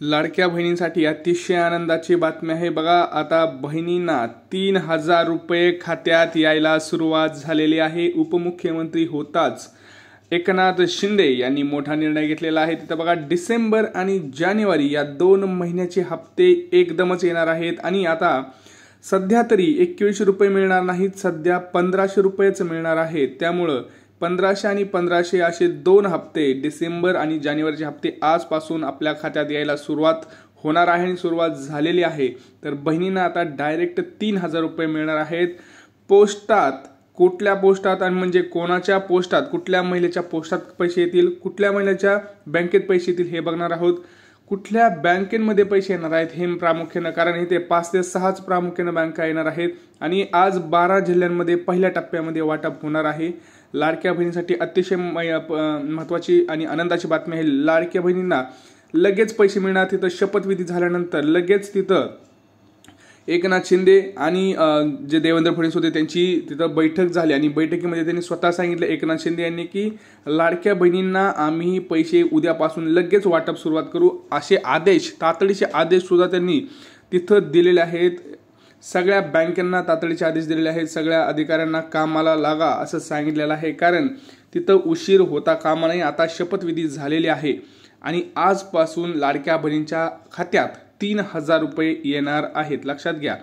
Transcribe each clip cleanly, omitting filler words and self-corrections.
लाडक्या बहिणींसाठी अतिशय आनंदाची बातमी आहे बघा। आता बहिणींना 3000 रुपये खात्यात यायला सुरुवात झालेली आहे। उपमुख्यमंत्री होताच एकनाथ शिंदे यांनी मोठा निर्णय घेतलेला आहे। तिथे बघा डिसेंबर आणि जानेवारी या 2 महिन्याचे हप्ते एकदमच येणार आहेत आणि आता सध्या तरी 2100 रुपये मिळणार नाहीत, सध्या 1500 रुपयेच मिळणार आहेत। त्यामुळे 1500 आणि 1500 असे 2 हप्ते डिसेंबर आणि जानेवारीचे हप्ते आजपासून आपल्या खात्यात यायला सुरुवात होणार आहे आणि सुरुवात झालेली आहे। तर बहिणींना आता डायरेक्ट 3000 रुपये मिळणार आहेत पोस्टात। कुठल्या पोस्टात आणि म्हणजे कोणाच्या पोस्टात, कुठल्या महिलेच्या पोस्टात पैसे येतील, कुठल्या महिलेच्या बँकेत पैसे येतील हे बघणार आहोत। कुठल्या बँकेमध्ये पैसे येणार आहेत हे प्रामुख्याने, कारण इथे 5 ते 6च प्रामुख्याने बँका येणार आहेत आणि आज 12 जिल्ह्यांमध्ये पहिल्या टप्प्यामध्ये वाटप होणार आहे। लाडक्या बहिणींसाठी अतिशय महत्त्वाची आणि आनंदाची बातमी आहे। लाडक्या बहिणींना लगेच पैसे मिळणार। तिथं शपथविधी झाल्यानंतर लगेच तिथं एकनाथ शिंदे आणि जे देवेंद्र फडणवीस होते त्यांची तिथं बैठक झाली आणि बैठकीमध्ये त्यांनी स्वतः सांगितलं, एकनाथ शिंदे यांनी, की लाडक्या बहिणींना आम्ही पैसे उद्यापासून लगेच वाटप सुरुवात करू, असे आदेश, तातडीचे आदेश सुद्धा त्यांनी तिथं दिलेले आहेत। सगळ्या बँकांना तातडीचे आदेश दिलेले आहेत, सगळ्या अधिकाऱ्यांना कामाला लागा असं सांगितलेलं आहे, कारण तिथं उशीर होता कामा नये। आता शपथविधी झालेली आहे आणि आजपासून लाडक्या बहिणींच्या खात्यात 3000 रुपये येणार आहेत। लक्षात घ्या,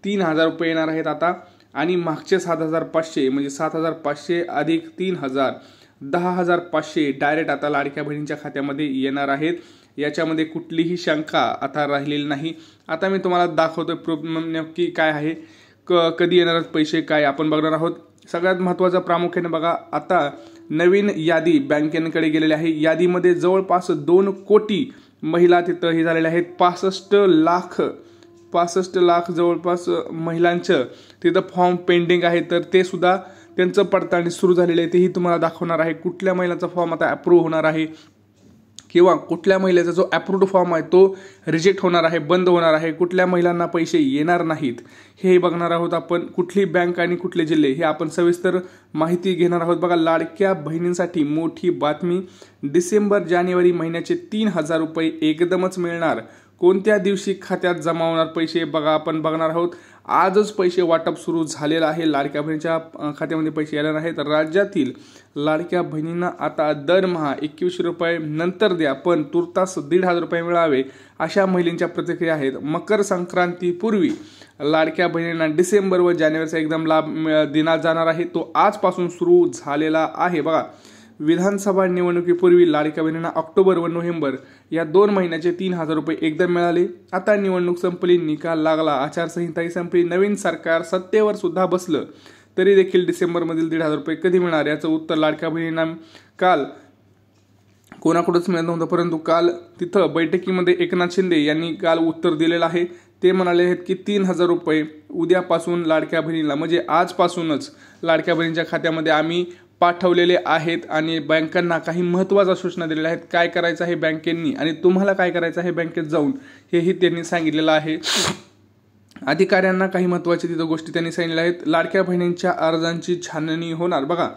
3000 रुपये येणार आहेत आता। आणि मागचे 7500 म्हणजे 7500 अधिक 3000 10500 डायरेक्ट आता लाडक्या बहिणींच्या खात्यामध्ये येणार आहेत। याच्यामध्ये कुठलीही शंका आता राहिलेली नाही। आता मी तुम्हाला दाखवतोय प्रूफ नक्की काय आहे, कधी येणार पैसे काय आपण बघणार आहोत। सगळ्यात महत्त्वाचं प्रामुख्याने बघा, आता नवीन यादी बँकेकडे गेलेली आहे। यादीमध्ये जवळपास 2 कोटी महिला तिथं हे झालेल्या आहेत। 65 लाख जवळपास महिलांचं तिथं फॉर्म पेंडिंग आहे, तर ते सुद्धा त्यांचं पडताळणी सुरू झालेली आहे। तेही तुम्हाला दाखवणार आहे कुठल्या महिलांचा फॉर्म आता अप्रूव्ह होणार आहे किंवा कुठल्या महिलेचा जो अप्रूव्ड फॉर्म आहे तो रिजेक्ट होणार आहे, बंद होणार आहे, कुठल्या महिलांना पैसे येणार नाहीत हे बघणार आहोत आपण। कुठली बँक आणि कुठले जिल्हे हे आपण सविस्तर माहिती घेणार आहोत। बघा, लाडक्या बहिणींसाठी मोठी बातमी, डिसेंबर जानेवारी महिन्याचे 3000 रुपये एकदमच मिळणार। कोणत्या दिवशी खात्यात जमा होणार पैसे बघा आपण बघणार आहोत। आजच पैसे वाटप सुरू झालेलं आहे, लाडक्या बहिणीच्या खात्यामध्ये पैसे येणार आहेत। राज्यातील लाडक्या बहिणींना आता दरमहा 2100 रुपये नंतर द्या, पण तुर्तास 1500 रुपये मिळावे अशा महिलांच्या प्रतिक्रिया आहेत। मकर संक्रांतीपूर्वी लाडक्या बहिणींना डिसेंबर व जानेवारीचा एकदम लाभ देण्यात जाणार आहे, तो आजपासून सुरू झालेला आहे। बघा, विधानसभा निवडणुकीपूर्वी लाडक्या बहिणींना ऑक्टोबर व नोव्हेंबर या 2 महिन्याचे 3000 रुपये एकदम मिळाले। आता निवडणूक संपली, निकाल लागला, आचारसंहिताही संपली, नवीन सरकार सत्तेवर सुद्धा बसलं, तरी देखील डिसेंबर मधील 1500 रुपये कधी मिळणार याचं उत्तर लाडक्या बहिणींना काल कोणाकडूनच मिळत नव्हतं, परंतु काल तिथं बैठकीमध्ये एकनाथ शिंदे यांनी काल उत्तर दिलेलं आहे। ते म्हणाले आहेत की 3000 रुपये उद्यापासून लाडक्या बहिणीला म्हणजे आजपासूनच लाडक्या बहिणींच्या खात्यामध्ये आम्ही पाठवलेले आहेत आणि बँकांना काही महत्त्वाच्या सूचना दिलेल्या आहेत, काय करायचं आहे बँकेंनी आणि तुम्हाला काय करायचं आहे बँकेत जाऊन, हेही त्यांनी सांगितलेलं आहे। अधिकाऱ्यांना काही महत्त्वाच्या तिथं गोष्टी त्यांनी सांगितल्या आहेत। लाडक्या बहिणींच्या अर्जांची छाननी होणार। बघा,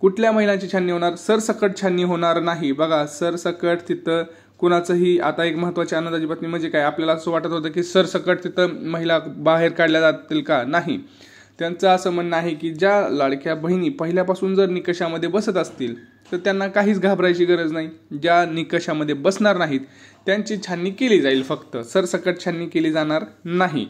कुठल्या महिलांची छाननी होणार, सरसकट छाननी होणार नाही। बघा, सरसकट तिथं कुणाचंही आता एक महत्त्वाची आनंदाची बातमी म्हणजे काय, आपल्याला असं वाटत होतं की सरसकट तिथं महिला बाहेर काढल्या जातील का, नाही। त्यांचं असं म्हणणं आहे की ज्या लाडक्या बहिणी पहिल्यापासून जर निकषामध्ये बसत असतील तर त्यांना काहीच घाबरायची गरज नाही। ज्या निकषामध्ये बसणार नाहीत त्यांची छाननी केली जाईल, फक्त सरसकट छाननी केली जाणार नाही।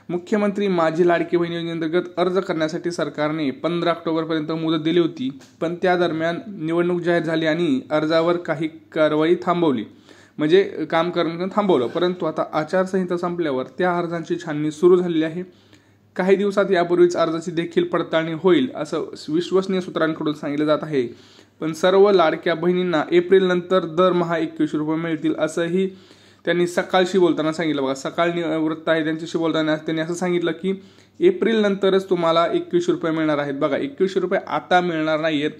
मुख्यमंत्री माझी लाडकी बहीण योजनेअंतर्गत अर्ज करण्यासाठी सरकारने 15 ऑक्टोबरपर्यंत मुदत दिली होती, पण त्या दरम्यान निवडणूक जाहीर झाली आणि अर्जावर काही कारवाई थांबवली, म्हणजे काम करणं थांबवलं। परंतु आता आचारसंहिता संपल्यावर त्या अर्जांची छाननी सुरू झालेली आहे। काही दिवसात यापूर्वीच अर्जाची देखील पडताळणी होईल असं विश्वसनीय सूत्रांकडून सांगितलं जात आहे। पण सर्व लाडक्या बहिणींना एप्रिल नंतर दरमहा 2100 रुपये मिळतील असंही त्यांनी सकाळशी बोलताना सांगितलं। बघा, सकाळ वृत्त आहे त्यांच्याशी बोलताना त्यांनी असं सांगितलं की एप्रिल नंतरच तुम्हाला 2100 रुपये मिळणार आहेत। बघा, 2100 रुपये आता मिळणार नाहीयेत,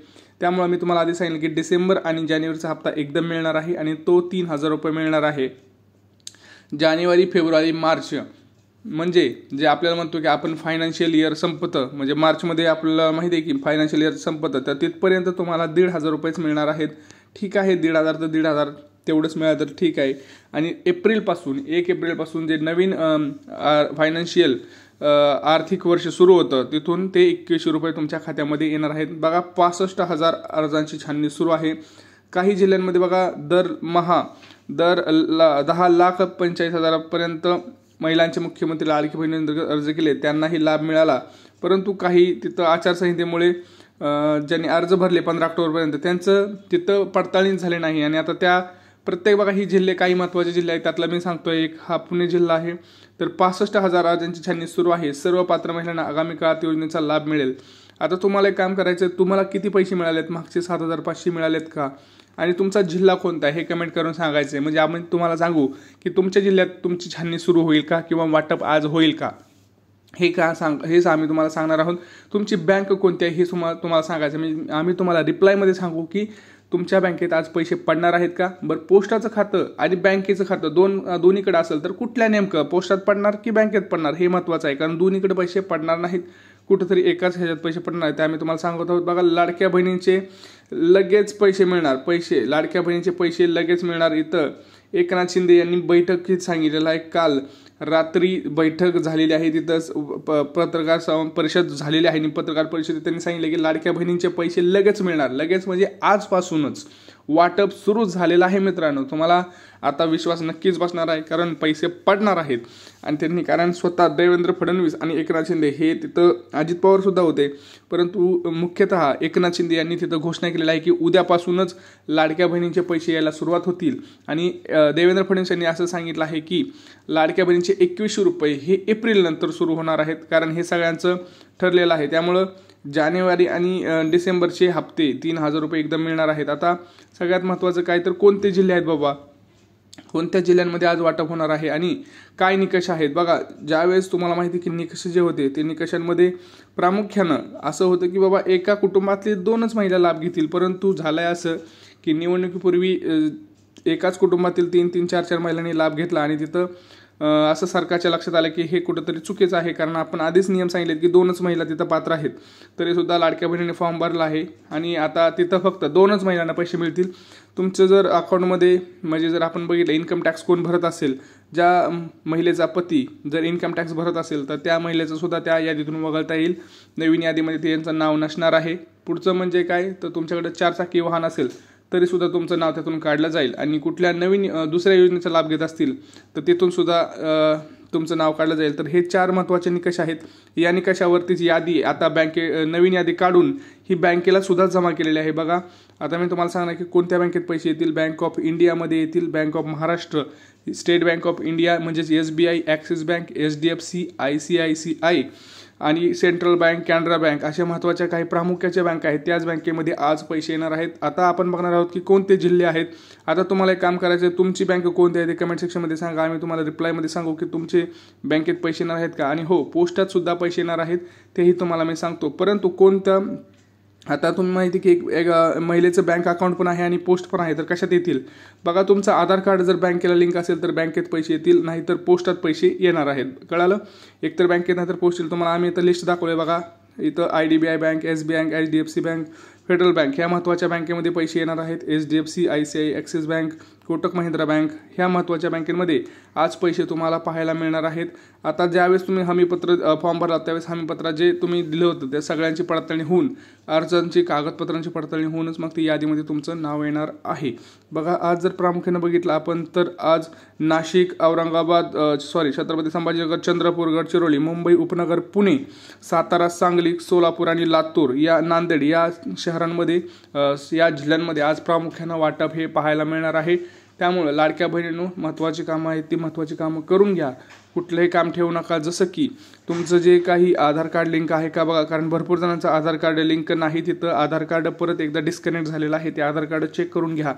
त्यामुळे मी तुम्हाला आधी सांगितलं की डिसेंबर आणि जानेवारीचा हप्ता एकदम मिळणार आहे आणि तो 3000 रुपये मिळणार आहे। जानेवारी, फेब्रुवारी, मार्च म्हणजे जे आपल्याला म्हणतो की आपण फायनान्शियल इयर संपतं, म्हणजे मार्चमध्ये आपल्याला माहिती आहे की फायनान्शियल इयर संपतं, तर तिथपर्यंत तुम्हाला 1500 रुपयेच मिळणार आहेत। ठीक आहे, 1500 तर 1500 तेवढंच मिळालं तर ठीक आहे. आणि 1 एप्रिलपासून जे नवीन फायनान्शियल आर्थिक वर्ष सुरू होतं तिथून ते 2100 रुपये तुमच्या खात्यामध्ये येणार आहेत. बघा 65,000 अर्जांची छाननी सुरू आहे. काही जिल्ह्यांमध्ये बघा दरमहा 10,45,000पर्यंत महिलांचे मुख्यमंत्री लाडकी बहिणी अर्ज केले त्यांनाही लाभ मिळाला. परंतु काही तिथं आचारसंहितेमुळे ज्यांनी अर्ज भरले 15 ऑक्टोबरपर्यंत त्यांचं तिथं पडताळणी झाले नाही. आणि आता त्या प्रत्येक बघा ही जिल्हे काही महत्त्वाचे जिल्हे आहेत त्यातला मी सांगतोय एक हा पुणे जिल्हा आहे. तर 65,000 अर्जांची छाननी सुरू आहे. सर्व पात्र महिलांना आगामी काळात योजनेचा लाभ मिळेल. आता तुम्हाला एक काम करायचं, तुम्हाला किती पैसे मिळालेत, मागचे 7,500 मिळालेत का, आणि तुमचा जिल्हा कोणता आहे हे कमेंट करून सांगायचं आहे. म्हणजे आपण तुम्हाला सांगू की तुमच्या जिल्ह्यात तुमची छाननी सुरू होईल का किंवा वाटप आज होईल का, हेच आम्ही तुम्हाला सांगणार आहोत. तुमची बँक कोणती आहे हे तुम्हाला सांगायचं. म्हणजे आम्ही तुम्हाला रिप्लायमध्ये सांगू की तुमच्या बँकेत आज पैसे पडणार आहेत का. बरं, पोस्टाचं खातं आणि बँकेचं खातं दोन्हीकडे असेल तर कुठल्या नेमकं पोस्टात पडणार की बँकेत पडणार हे महत्त्वाचं आहे. कारण दोन्हीकडे पैसे पडणार नाहीत, कुठेतरी एकाच ह्याच्यात पैसे पडणार आहेत ते आम्ही तुम्हाला सांगत आहोत. बघा लाडक्या बहिणींचे लगेच पैसे मिळणार, लाडक्या बहिणीचे पैसे लगेच मिळणार. इथं एकनाथ शिंदे यांनी बैठकीत सांगितलेलं आहे. काल रात्री बैठक झालेली आहे, तिथं पत्रकार परिषद झालेली आहे आणि पत्रकार परिषदेत त्यांनी सांगितले की लाडक्या बहिणींचे पैसे लगेच मिळणार. लगेच म्हणजे आजपासूनच वाटप सुरू झालेलं आहे. मित्रांनो, तुम्हाला आता विश्वास नक्कीच बसणार आहे कारण पैसे पडणार आहेत. आणि त्यांनी कारण स्वतः देवेंद्र फडणवीस आणि एकनाथ शिंदे हे तिथं, अजित पवार सुद्धा होते, परंतु मुख्यतः एकनाथ शिंदे यांनी तिथं घोषणा केलेली आहे की उद्यापासूनच लाडक्या बहिणींचे पैसे यायला सुरुवात होतील. आणि देवेंद्र फडणवीस यांनी असं सांगितलं आहे की लाडक्या बहिणींचे 2100 रुपये हे एप्रिल नंतर सुरू होणार आहेत, कारण हे सगळ्यांचं ठरलेलं आहे. त्यामुळं जानेवारी आणि डिसेंबरचे हप्ते 3,000 रुपये एकदम मिळणार आहेत. आता सगळ्यात महत्त्वाचं काय तर कोणते जिल्हे आहेत बाबा, कोणत्या जिल्ह्यांमध्ये आज वाटप होणार आहे आणि काय निकष आहेत. बघा, ज्यावेळेस तुम्हाला माहिती की निकष जे होते ते निकषांमध्ये प्रामुख्यानं असं होतं की बाबा एका कुटुंबातले 2च महिला लाभ घेतील, परंतु झालंय असं की निवडणुकीपूर्वी एकाच कुटुंबातील 3-3, 4-4 महिलांनी लाभ घेतला आणि तिथं असं सरकारच्या लक्षात आलं की हे कुठंतरी चुकीचं आहे. कारण आपण आधीच नियम सांगितलेत की 2च महिला तिथं पात्र आहेत, तरीसुद्धा लाडक्या बहिणीने फॉर्म भरला आहे आणि आता तिथं फक्त 2च महिलांना पैसे मिळतील. तुमचं जर अकाउंटमध्ये म्हणजे जर आपण बघितलं इन्कम टॅक्स कोण भरत असेल, ज्या महिलेचा पती जर इन्कम टॅक्स भरत असेल तर त्या महिलेचं सुद्धा त्या यादीतून वगळता येईल. नवीन यादीमध्ये त्यांचं नाव नसणार आहे. पुढचं म्हणजे काय तर तुमच्याकडे 4 चाकी वाहन असेल तरी सुद्धा तुमचं नाव त्यातून काढलं जाईल. आणि कुठल्या नवीन दुसऱ्या योजनेचा लाभ घेत असतील तर तिथून सुद्धा तुमचं नाव काढलं जाईल. तर हे 4 महत्त्वाचे निकष आहेत. या निकषावरतीच यादी आता नवीन यादी काढून ही बँकेला सुद्धा जमा केलेली आहे. बघा, आता मी तुम्हाला सांगणार की कोणत्या बँकेत पैसे येतील. बँक ऑफ इंडियामध्ये येतील, bank of Maharashtra, state bank of India म्हणजेच SBI, axis bank, HDFC, ICICI आणि सेंट्रल बँक, कॅनरा बँक अशा महत्त्वाच्या काही प्रामुख्याच्या बँका आहेत. त्याच बँकेमध्ये आज पैसे येणार आहेत. आता आपण बघणार आहोत की कोणते जिल्हे आहेत. आता तुम्हाला एक काम करायचं आहे, तुमची बँक कोणती आहे ते कमेंट सेक्शनमध्ये सांगा. आम्ही तुम्हाला रिप्लायमध्ये सांगू की तुमचे बँकेत पैसे येणार आहेत का. आणि हो, पोस्टात सुद्धा पैसे येणार आहेत तेही तुम्हाला मी सांगतो. परंतु कोणतं, आता तुम्ही माहिती की एक महिलेचं बँक अकाउंट पण आहे आणि पोस्ट पण आहे, तर कशात येतील. बघा, तुमचं आधार कार्ड जर बँकेला लिंक असेल तर बँकेत पैसे येतील, नाहीतर पोस्टात पैसे येणार आहेत. कळालं, एकतर बँकेत नाहीतर पोस्ट येईल. तुम्हाला आम्ही इथं लिस्ट दाखवले. बघा, इथं IDBI bank, SBI bank, HDFC bank, federal bank ह्या महत्त्वाच्या बँकेमध्ये पैसे येणार आहेत. HDFC, ICICI, axis bank, Kotak Mahindra bank ह्या महत्त्वाच्या बँकेमध्ये आज पैसे तुम्हाला पाहायला मिळणार आहेत. आता ज्यावेळेस तुम्ही हमीपत्र फॉर्म भरला त्यावेळेस हमीपत्रात जे तुम्ही दिलं होतं त्या सगळ्यांची पडताळणी होऊन, अर्जांची कागदपत्रांची पडताळणी होऊनच मग ती यादीमध्ये तुमचं नाव येणार आहे. बघा, आज जर प्रामुख्यानं बघितलं आपण तर आज नाशिक, औरंगाबाद, छत्रपती संभाजीनगर, चंद्रपूर, गडचिरोली, मुंबई उपनगर, पुणे, सातारा, सांगली, सोलापूर आणि लातूर या नांदेड या शहरांमध्ये या जिल्ह्यांमध्ये आज प्रामुख्यानं वाटप हे पाहायला मिळणार आहे. त्यामुळे लाडक्या बहिणींनो, महत्त्वाची कामं आहेत ती महत्त्वाची कामं करून घ्या. कुठलंही काम ठेवू नका. जसं की तुमचं जे काही आधार कार्ड लिंक आहे का बघा, कारण भरपूर जणांचं आधार कार्ड लिंक नाही. तिथं आधार कार्ड परत एकदा डिस्कनेक्ट झालेलं आहे, ते आधार कार्ड चेक करून घ्या.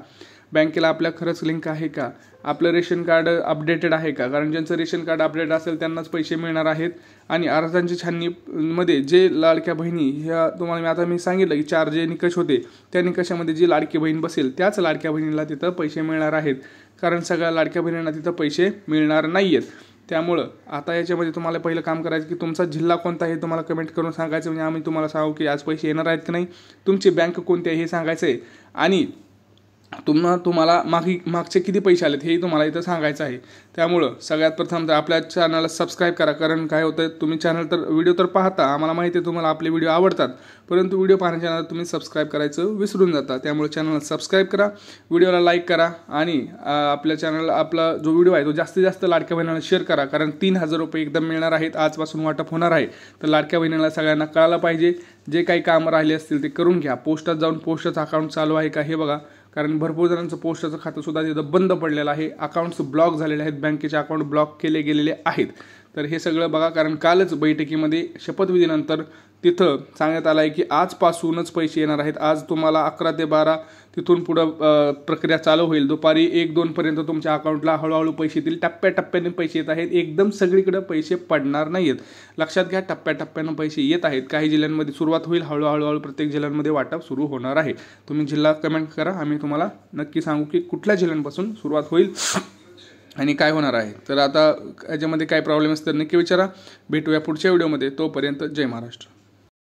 बँकेला आपल्या खरंच लिंक आहे का, आपलं रेशन कार्ड अपडेटेड आहे का, कारण ज्यांचं रेशन कार्ड अपडेट असेल त्यांनाच पैसे मिळणार आहेत. आणि अर्जांची छाननीमध्ये जे लाडक्या बहिणी ह्या तुम्हाला आता मी सांगितलं की 4 जे निकष होते त्या निकषामध्ये जी लाडकी बहीण बसेल त्याच लाडक्या बहिणीला तिथं पैसे मिळणार आहेत, कारण सगळ्या लाडक्या बहिणींना तिथं पैसे मिळणार नाही आहेत. त्यामुळं आता याच्यामध्ये तुम्हाला पहिलं काम करायचं की तुमचा जिल्हा कोणता आहे तुम्हाला कमेंट करून सांगायचं. म्हणजे आम्ही तुम्हाला सांगू की आज पैसे येणार आहेत की नाही, तुमची बँक कोणती आहे हे सांगायचं आहे. आणि तुम्हाला मागचे किती पैसे आलेत हेही तुम्हाला इथं सांगायचं आहे. त्यामुळं सगळ्यात प्रथम तर आपल्या चॅनलला सबस्क्राईब करा. कारण काय होतं, तुम्ही व्हिडिओ तर पाहता, आम्हाला माहिती आहे तुम्हाला आपले व्हिडिओ आवडतात, परंतु व्हिडिओ पाहण्याच्या तुम्ही सबस्क्राईब करायचं विसरून जाता. त्यामुळे चॅनलला सबस्क्राईब करा, व्हिडिओला लाईक करा आणि आपल्या चॅनलला आपला जो व्हिडिओ आहे तो जास्तीत जास्त लाडक्या बहिणीला शेअर करा. कारण 3,000 रुपये एकदम मिळणार आहेत, आजपासून वाटप होणार आहे. तर लाडक्या बहिणीला सगळ्यांना कळायला पाहिजे. जे काही कामं राहिले असतील ते करून घ्या. पोस्टात जाऊन पोस्टाचं अकाउंट चालू आहे का हे बघा, कारण भरपूर जणांचं पोस्टाचं खातं सुद्धा तिथं बंद पडलेलं आहे. अकाउंट्स ब्लॉक झालेले आहेत, बँकेचे अकाउंट ब्लॉक केले गेलेले आहेत. तर हे सगळं बघा, कारण कालच बैठकीमध्ये शपथविधीनंतर तिथं सांगण्यात आलं आहे की आजपासूनच पैसे येणार आहेत. आज तुम्हाला 11 ते 12 तिथून पुढं प्रक्रिया चालू होईल. दुपारी 1-2 पर्यंत तुमच्या अकाउंटला हळूहळू पैसे येतील. टप्प्याटप्प्याने पैसे येत आहेत, एकदम सगळीकडे पैसे पडणार नाही आहेत. लक्षात घ्या, टप्प्याटप्प्यानं पैसे येत आहेत. काही जिल्ह्यांमध्ये सुरुवात होईल, हळूहळू प्रत्येक जिल्ह्यांमध्ये वाटप सुरू होणार आहे. तुम्ही जिल्हा कमेंट करा, आम्ही तुम्हाला नक्की सांगू की कुठल्या जिल्ह्यांपासून सुरुवात होईल आणि काय होणार आहे. तर आता याच्यामध्ये काय प्रॉब्लेम असतील तर नक्की विचारा. भेटूया पुढच्या व्हिडिओमध्ये. तोपर्यंत जय महाराष्ट्र.